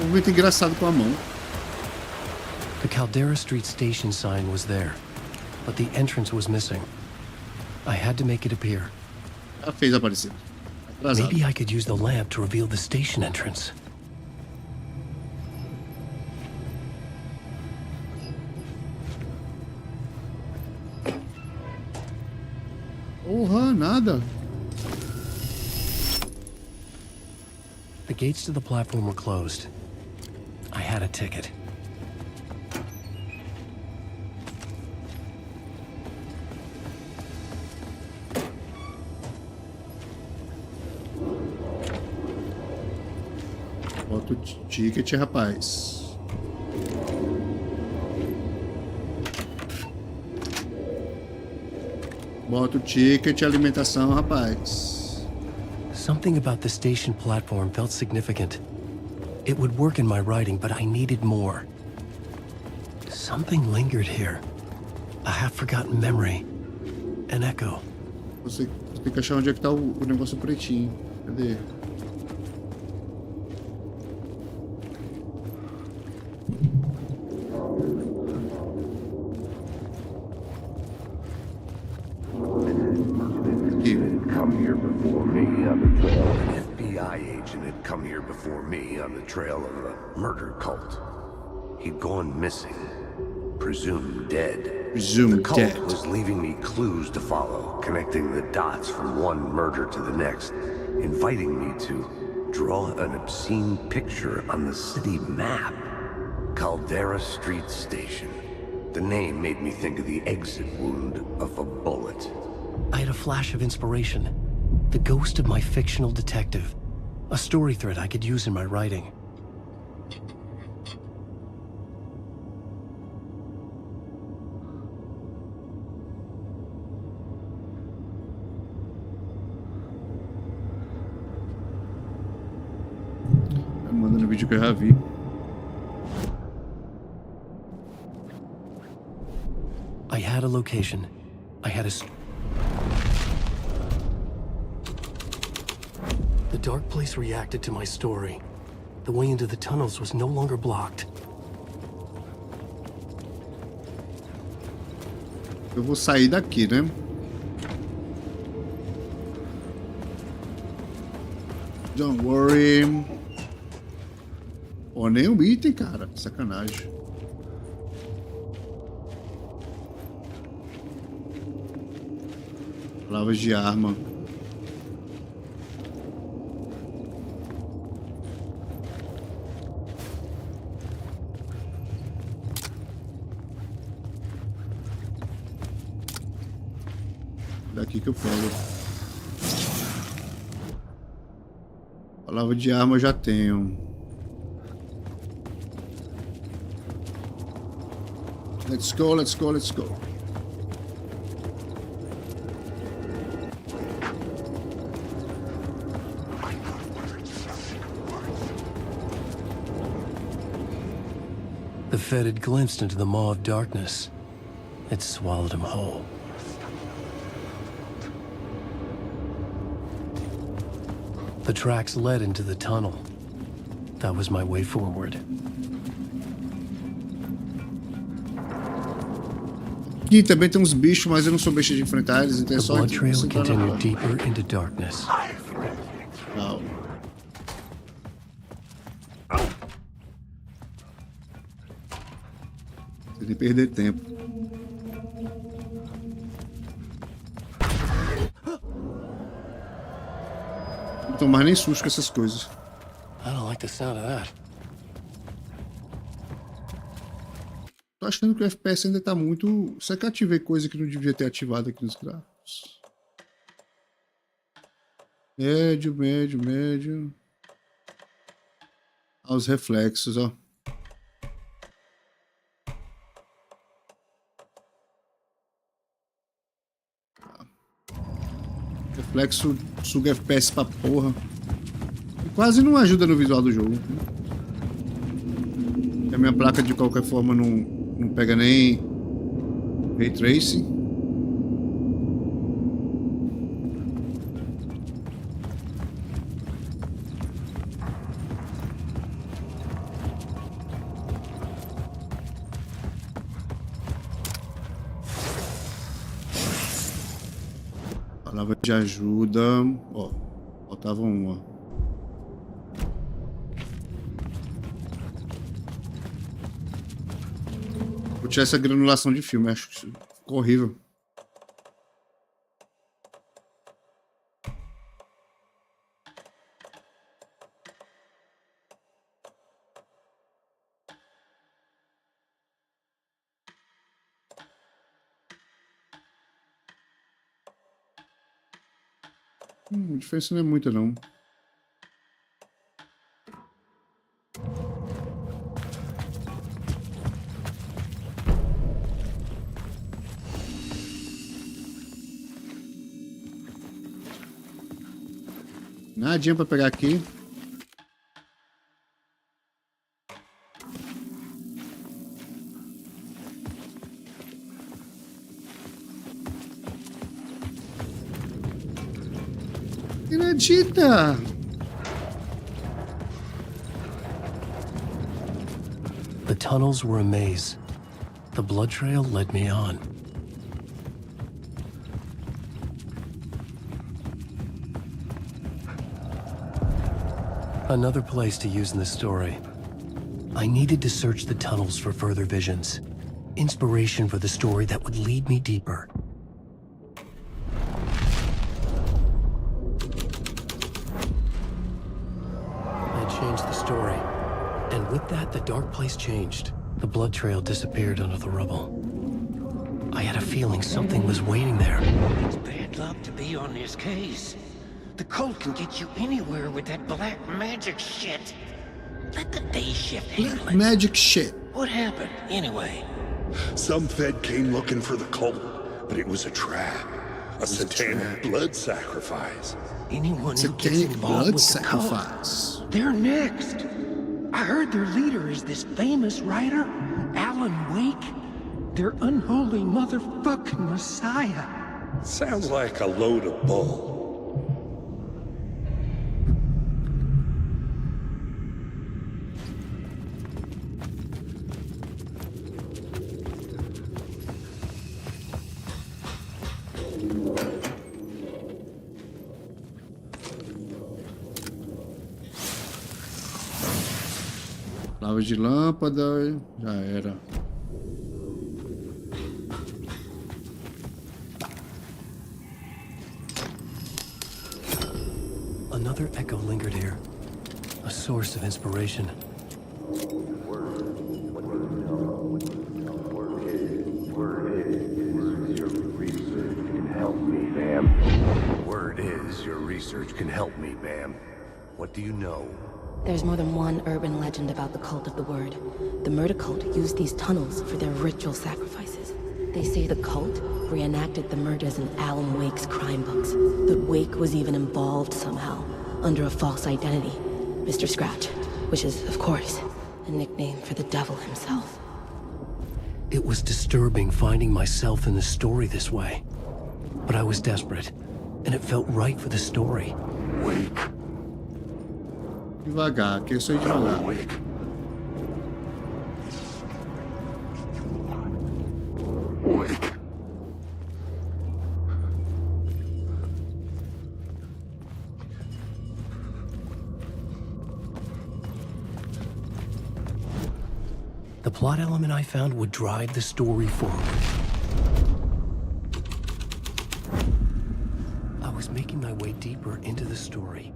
movimento engraçado com a mão. The Caldera Street station sign was there, but the entrance was missing. I had to make it appear. Ela fez aparecer. Atrasado. Maybe I could use the lamp to reveal the station entrance. Porra, nada. The gates to the platform were closed. I had a ticket. Bota o ticket, rapaz. Bota o ticket, alimentação, rapaz. Something about the station platform felt significant. It would work in my writing, but I needed more. Something lingered here. A half-forgotten memory. An echo. Você tem que achar onde é que tá o negócio pretinho. Cadê? Come here before me on the trail. An FBI agent had come here before me on the trail of a murder cult. He'd gone missing, presumed dead. Presumed the cult dead. was leaving me clues to follow, connecting the dots from one murder to the next, inviting me to draw an obscene picture on the city map. Caldera Street Station. The name made me think of the exit wound of a bullet. I had a flash of inspiration. The ghost of my fictional detective. A story thread I could use in my writing. Tá mandando vídeo que eu já vi. I had a location. I had a... The dark place reacted to my story. The way into the tunnels was no longer blocked. Eu vou sair daqui, né? Don't worry. Pô, nem um item, cara. Sacanagem. Palavras de arma. Daqui que eu pego. Palavra de arma eu já tenho. Let's go, let's go, let's go. The Fed had glimpsed into the maw of darkness. It swallowed him whole. The tracks led into the tunnel. That was my way forward. Aqui também tem uns bichos, mas eu não sou besta de enfrentar eles, então é The só blood trail entrar na continued porta. deeper into darkness. Não. Sem nem perder tempo. Não tô mais nem susto com essas coisas. I don't like the sound of that. Tô achando que o FPS ainda tá muito... Será que eu ativei coisa que não devia ter ativado aqui nos gráficos? Médio, médio, médio. Ah, os reflexos, ó. Reflexo suga FPS pra porra. E quase não ajuda no visual do jogo. A minha placa de qualquer forma não pega nem Ray Tracing. Palavra de ajuda. Ó, faltava uma. Vou tirar essa granulação de filme, acho que ficou horrível. A diferença não é muita, não. Nadinha pra pegar aqui. Inacredita! The tunnels were a maze. The blood trail led me on. Another place to use in the story. I needed to search the tunnels for further visions. Inspiration for the story that would lead me deeper. I changed the story. And with that, the dark place changed. The blood trail disappeared under the rubble. I had a feeling something was waiting there. It's bad luck to be on this case. The cult can get you anywhere with that black magic shit. Let the day shift handle it. Magic shit. What happened, anyway? Some Fed came looking for the cult, but it was a trap. A satanic blood sacrifice. Anyone who gets involved with the cult, they're next. I heard their leader is this famous writer, Alan Wake. Their unholy motherfucking messiah. Sounds like a load of bull. Lava de lâmpada, já era. Another echo lingered here, a source of inspiration. Word is your research can help me, ma'am. What do you know? There's more than one urban legend about the Cult of the Word. The murder cult used these tunnels for their ritual sacrifices. They say the cult reenacted the murders in Alan Wake's crime books. That Wake was even involved somehow, under a false identity. Mr. Scratch, which is, of course, a nickname for the devil himself. It was disturbing finding myself in the story this way. But I was desperate, and it felt right for the story. Wake. Devagar, que eu sou devagar. Wake. The plot element I found would drive the story forward. I was making my way deeper into the story.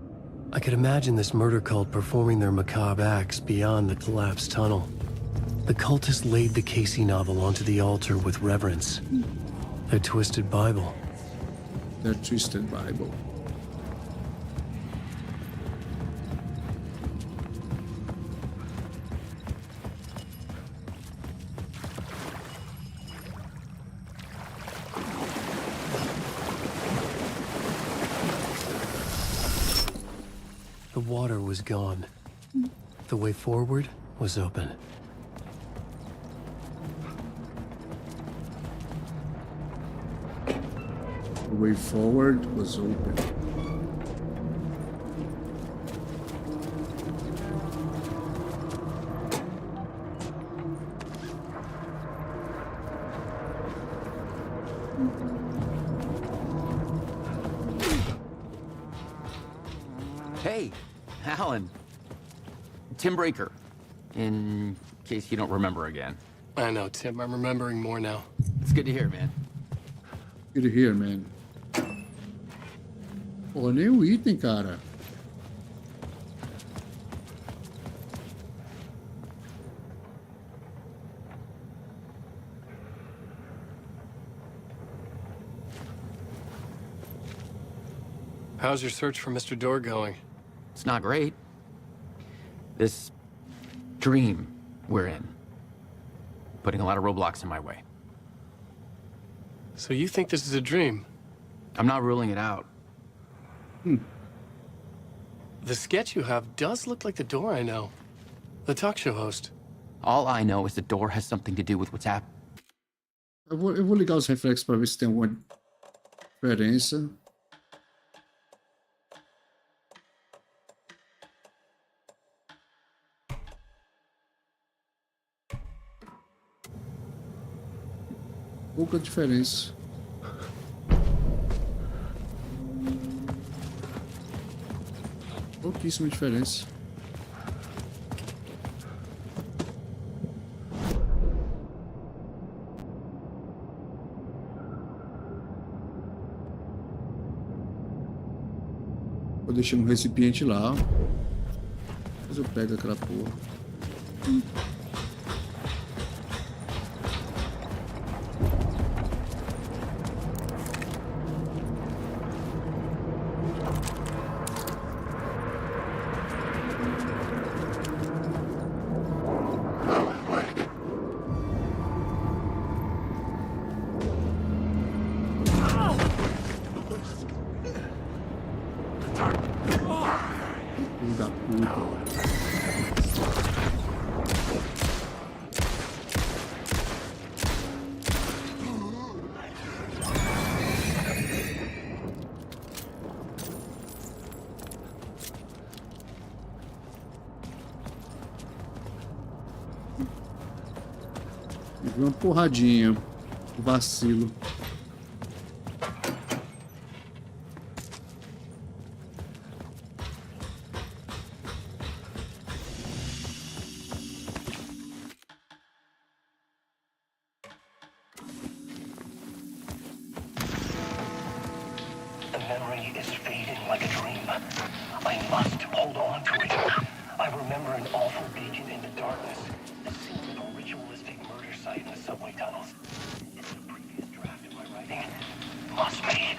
I could imagine this murder cult performing their macabre acts beyond the collapsed tunnel. The cultists laid the Casey novel onto the altar with reverence. Their twisted Bible. Their twisted Bible. The water was gone. The way forward was open. The way forward was open. Hey, Alan. Tim Breaker, in case you don't remember again. I know, Tim. I'm remembering more now. It's good to hear, man. Good to hear, man. Pô, nem o item, cara. How's your search for Mr. Door going? It's not great. This dream we're in, putting a lot of roadblocks in my way. So you think this is a dream? I'm not ruling it out. The sketch you have does look like the Door I know. The talk show host. All I know is the Door has something to do with what's happening. Eu vou ligar os reflexos para ver se tem alguma diferença. Pouca diferença. Pouquíssima diferença. Vou deixar um recipiente lá. Depois eu pego aquela porra. Uma porradinha. Vacilo. memory is fading like a dream. I must hold on to it. I remember an awful beacon in the darkness. The scene of a ritualistic murder site in the subway tunnels. It's the previous draft of my writing. Must be.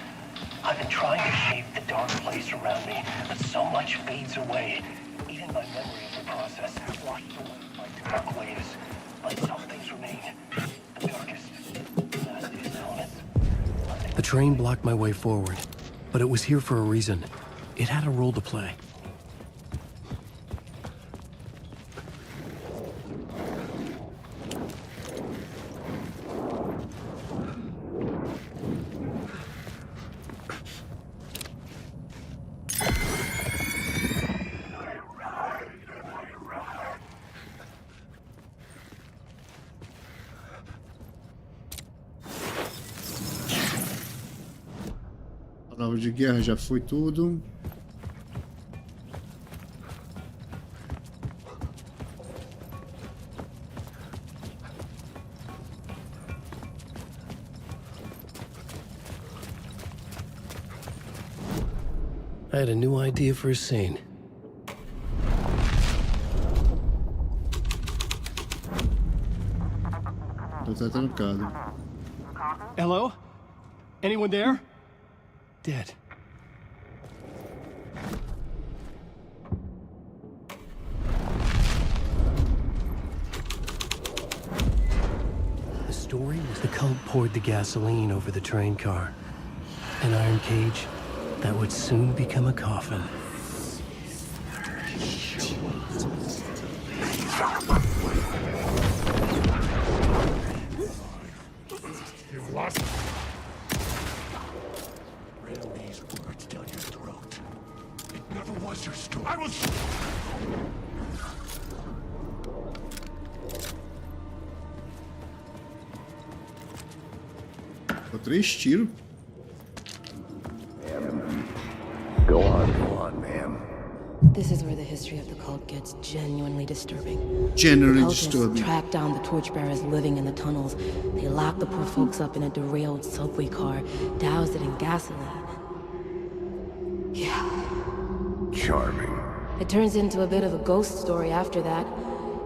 I've been trying to shape the dark place around me, but so much fades away. Even my memory of the process washed away by dark waves. But some things remain. The darkest, nastiest elements. The train blocked my way forward, but it was here for a reason. It had a role to play. Palavra de guerra já foi tudo. I had a new idea for a scene. Tá trancado. Hello? Anyone there? Dead. The story was the cult poured the gasoline over the train car. An iron cage that would soon become a coffin. You've lost. What's your story? I was... Só 3 tiros. Go on, ma'am. This is where the history of the cult gets genuinely disturbing. Genuinely the cultists disturbing. track down the torchbearers living in the tunnels. They lock the poor folks up in a derailed subway car, douse it in gasoline. Yeah. Charming. It turns into a bit of a ghost story after that.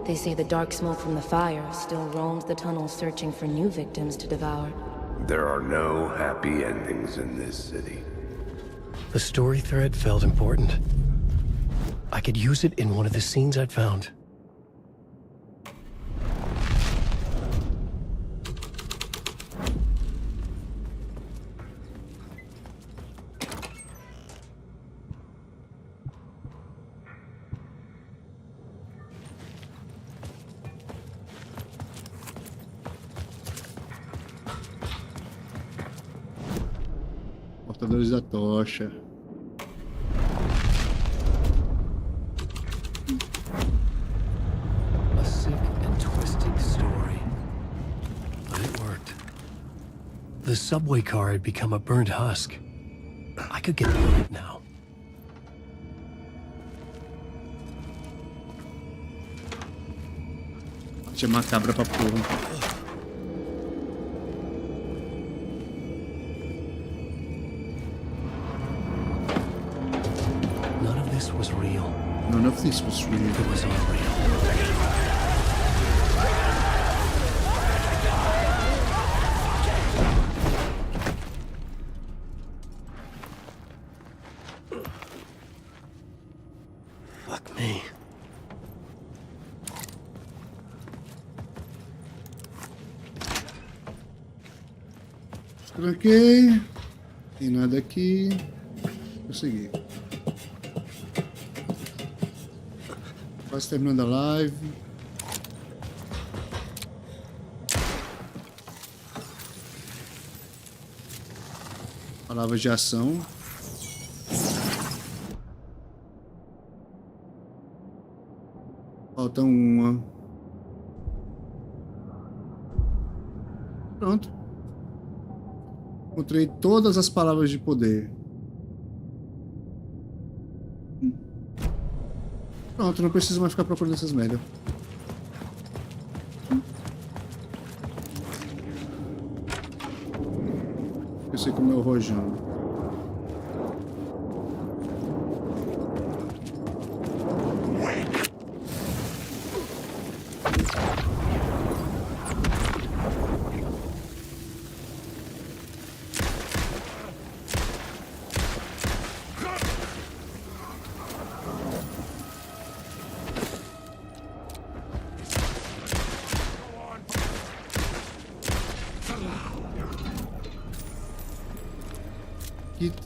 They say the dark smoke from the fire still roams the tunnels searching for new victims to devour. There are no happy endings in this city. The story thread felt important. I could use it in one of the scenes I'd found. Portadores da tocha. A sick and twisted story. But it worked. The subway car had become a burnt husk. I could get through it now. Parte macabra pra porra. None of this was real. None of this was real. It was all real. Fuck me. Tranquei. Tem nada aqui. Vou seguir. Quase terminando a live. Palavras de ação. Falta uma. Pronto. Encontrei todas as palavras de poder. Pronto, não preciso mais ficar procurando essas merda. Eu sei como é o rojão.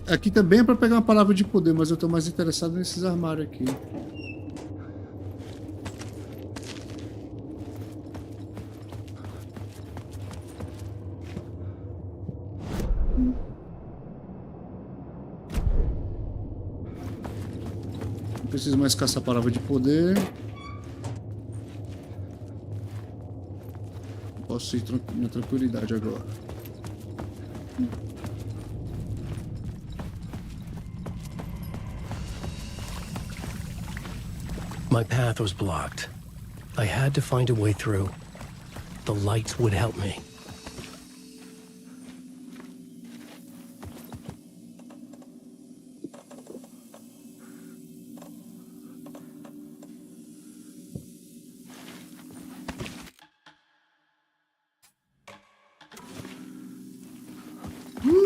Aqui também é para pegar uma palavra de poder, mas eu tô mais interessado nesses armários aqui. Não preciso mais caçar a palavra de poder. Posso ir na tranquilidade agora. My path was blocked. I had to find a way through. The lights would help me.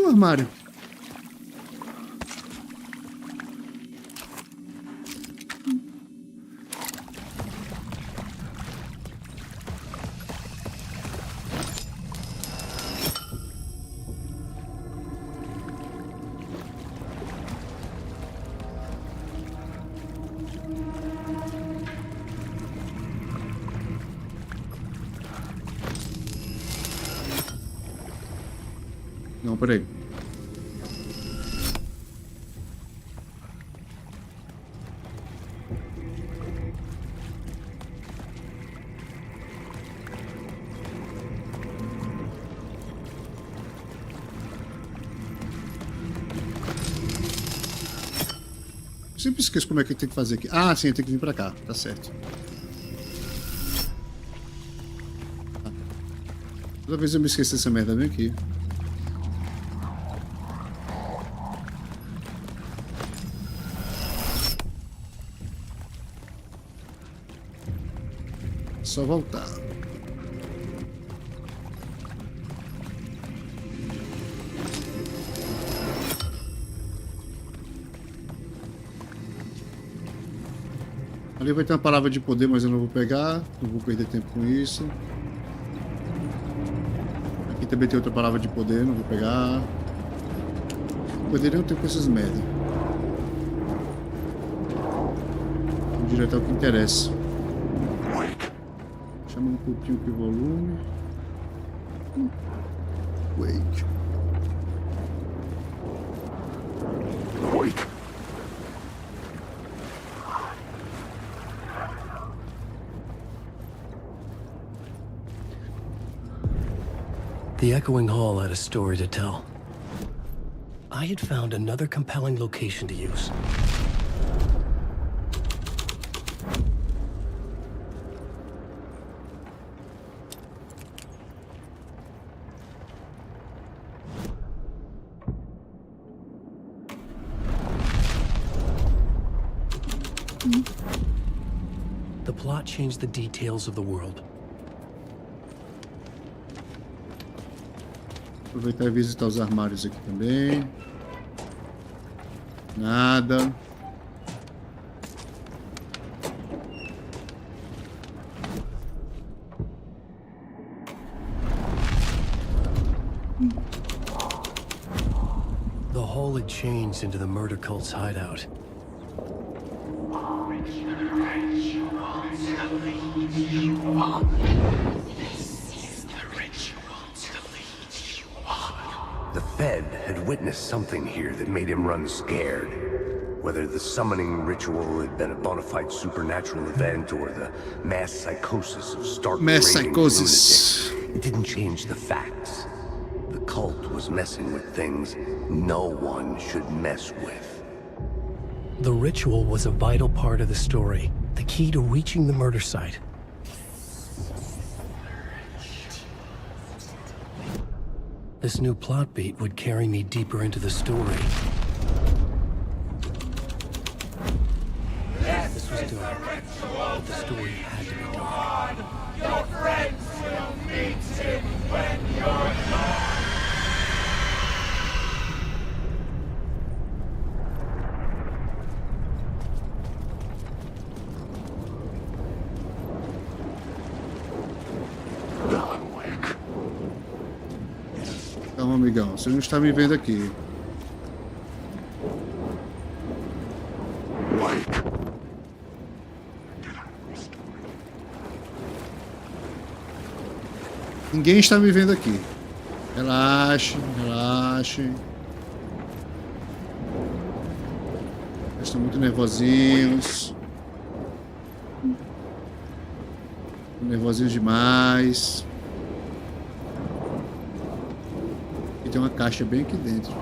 Armário. Não, peraí. Sempre esqueço como é que tem que fazer aqui. Ah, sim, eu tenho que vir pra cá. Tá certo. Toda vez eu me esqueço dessa merda, vem aqui. Só voltar. Ali vai ter uma palavra de poder, mas eu não vou pegar. Não vou perder tempo com isso. Aqui também tem outra palavra de poder, não vou pegar. Poderiam ter com essas merda. Vamos direto ao que interessa. Chama um pouquinho aqui o volume. Wake. Wake. The echoing hall had a story to tell. I had found another compelling location to use. The plot changed the details of the world. Aproveitar e visitar os armários aqui também. Nada. The hole had changed into the murder cult's hideout. The Fed had witnessed something here that made him run scared. Whether the summoning ritual had been a bona fide supernatural event or the mass psychosis of stark lunatics, it didn't change the facts. The cult was messing with things no one should mess with. The ritual was a vital part of the story, the key to reaching the murder site. This new plot beat would carry me deeper into the story. This was dark, but the story had to be dark. Your friends will meet him when you're gone. Calma, amigão. Você não está me vendo aqui. Ninguém está me vendo aqui. Relaxe, relaxe. Eles estão muito nervosinhos. Nervosinhos demais. E tem uma caixa bem aqui dentro.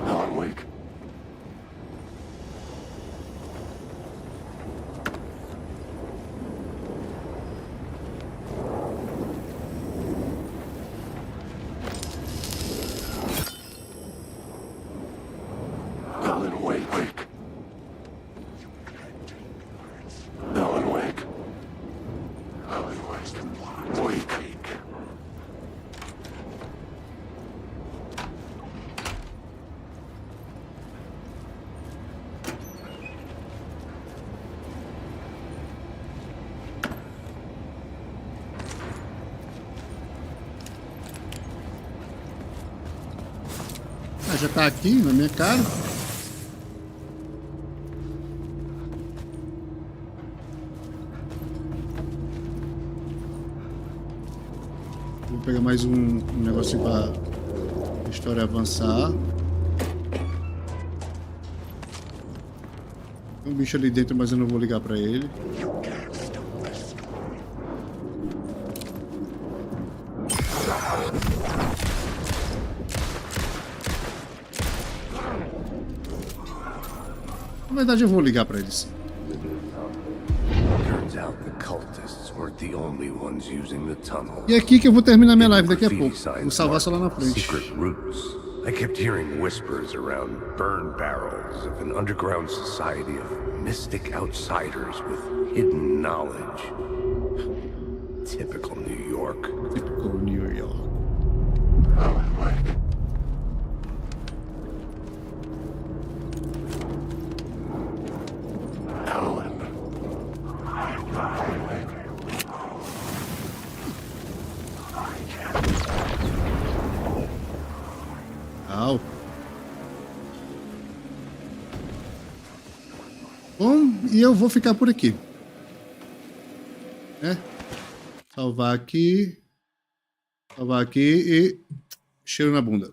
Já tá aqui na minha cara. Vou pegar mais um negocinho para a história avançar. Tem um bicho ali dentro, mas eu não vou ligar para ele. Na verdade, eu vou ligar para eles. E é aqui que eu vou terminar minha live daqui a pouco. Vou salvar só lá na frente. I kept hearing whispers around burn barrels of an underground society of mystic outsiders with hidden knowledge. Typical New York. Typical New York. Bom, e eu vou ficar por aqui. Salvar aqui. Salvar aqui e cheiro na bunda.